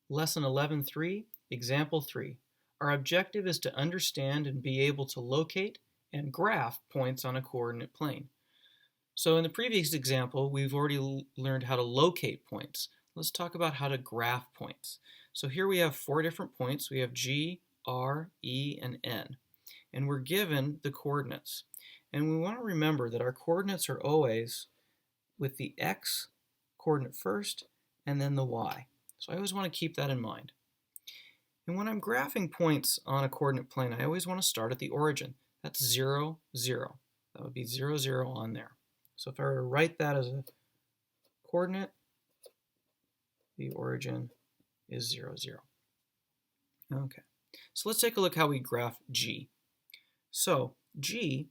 Lesson 11-3, Example 3. Our objective is to understand and be able to locate and graph points on a coordinate plane. So in the previous example, we've already learned how to locate points. Let's talk about how to graph points. So here we have 4 different points. We have G, R, E, and N. And we're given the coordinates. And we want to remember that our coordinates are always with the X coordinate first and then the Y. So I always want to keep that in mind. And when I'm graphing points on a coordinate plane, I always want to start at the origin. That's 0, 0. That would be 0, 0 on there. So if I were to write that as a coordinate, the origin is 0, 0. Okay, so let's take a look how we graph G. So G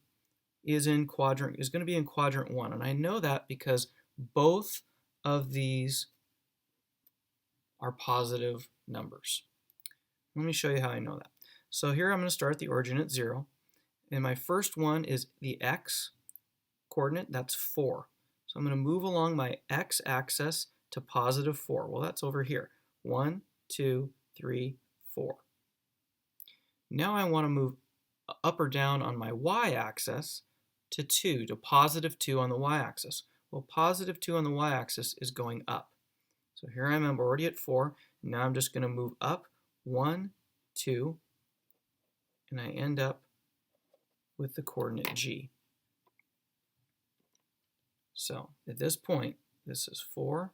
is going to be in quadrant 1, and I know that because both of these are positive numbers. Let me show you how I know that. So here I'm going to start at the origin at 0, and my first one is the X coordinate, that's 4. So I'm going to move along my X-axis to positive 4. Well, that's over here. 1, 2, 3, 4. Now I want to move up or down on my Y-axis to 2, to positive 2 on the Y-axis. Well, positive 2 on the Y-axis is going up. So here I'm already at 4. Now I'm just going to move up 1, 2, and I end up with the coordinate G. So at this point, this is 4,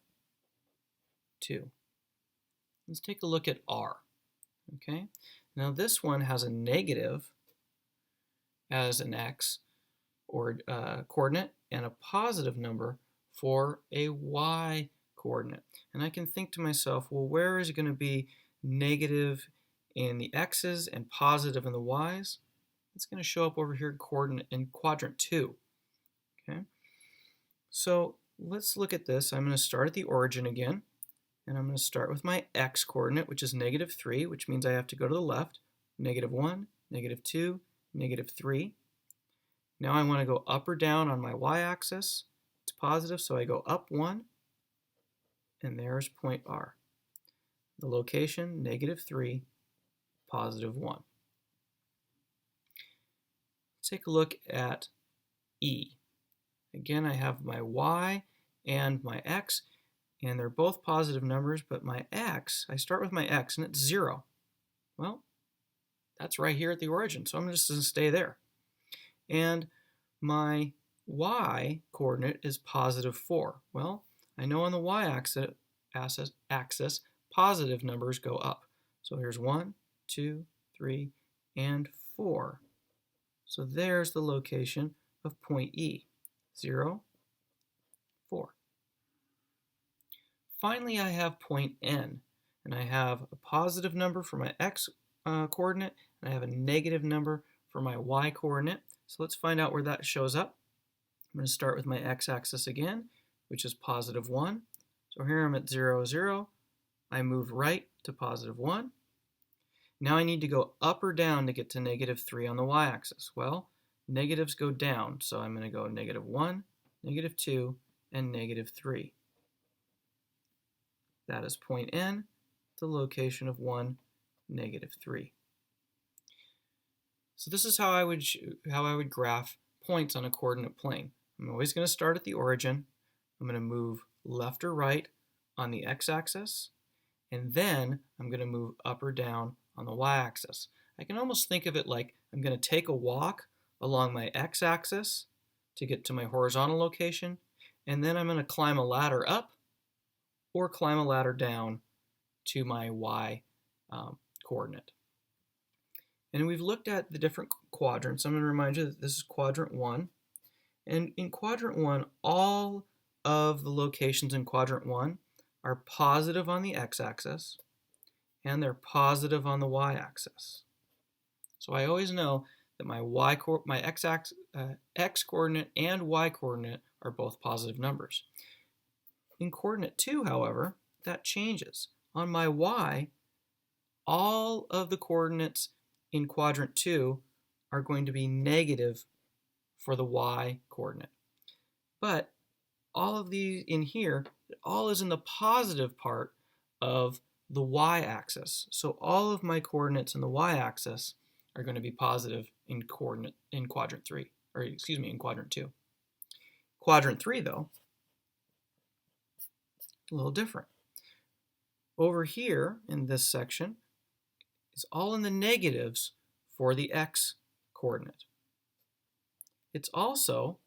2. Let's take a look at R. Okay, now this one has a negative as an X or coordinate and a positive number for a Y coordinate. And I can think to myself, well, where is it going to be negative in the X's and positive in the Y's? It's going to show up over here in quadrant 2. Okay, so let's look at this. I'm going to start at the origin again, and I'm going to start with my X coordinate, which is negative 3, which means I have to go to the left. Negative 1, negative 2, negative 3. Now I want to go up or down on my Y-axis. It's positive, so I go up 1, and there's point R. The location, negative 3, positive 1. Let's take a look at E. Again, I have my Y and my X, and they're both positive numbers, but my X, I start with my X, and it's 0. Well, that's right here at the origin, so I'm just going to stay there. And my Y coordinate is positive 4. Well, I know on the Y-axis, positive numbers go up. So here's 1, 2, 3, and 4. So there's the location of point E, 0, 4. Finally, I have point N, and I have a positive number for my X coordinate, and I have a negative number for my Y coordinate. So let's find out where that shows up. I'm going to start with my X-axis again, which is positive 1. So here I'm at 0, 0. I move right to positive 1. Now I need to go up or down to get to negative 3 on the Y-axis. Well, negatives go down, so I'm going to go negative 1, negative 2, and negative 3. That is point N, the location of 1, negative 3. So this is how I would graph points on a coordinate plane. I'm always going to start at the origin. I'm going to move left or right on the X-axis, and then I'm going to move up or down on the Y-axis. I can almost think of it like I'm going to take a walk along my X-axis to get to my horizontal location, and then I'm going to climb a ladder up or climb a ladder down to my Y coordinate. And we've looked at the different quadrants. I'm going to remind you that this is quadrant 1. And in quadrant 1, all of the locations in quadrant 1 are positive on the X-axis, and they're positive on the Y-axis. So I always know that my X coordinate and Y coordinate are both positive numbers. In coordinate 2, however, that changes. On my Y, all of the coordinates in quadrant 2 are going to be negative for the Y coordinate. But all of these in here, all is in the positive part of the y-axis. So all of my coordinates in the y-axis are going to be positive in quadrant 3, or excuse me, in quadrant 2. Quadrant 3, though, a little different. Over here in this section is all in the negatives for the x coordinate. It's also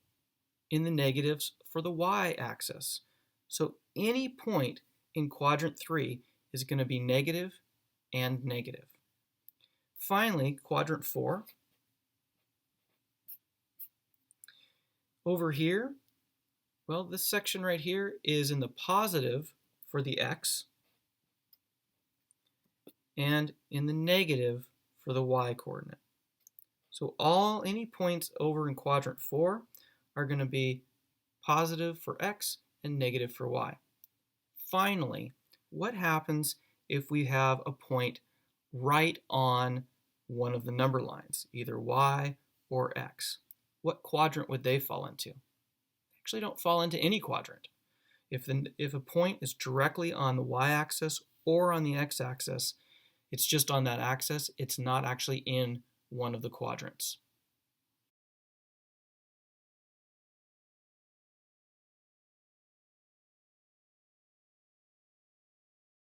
in the negatives for the y-axis. So any point in quadrant 3 is going to be negative and negative. Finally, quadrant 4. Over here, well, this section right here is in the positive for the x and in the negative for the y coordinate. So any points over in quadrant 4 are going to be positive for x and negative for y. Finally, what happens if we have a point right on one of the number lines, either y or x? What quadrant would they fall into? They actually don't fall into any quadrant. If a point is directly on the y-axis or on the x-axis, it's just on that axis. It's not actually in one of the quadrants.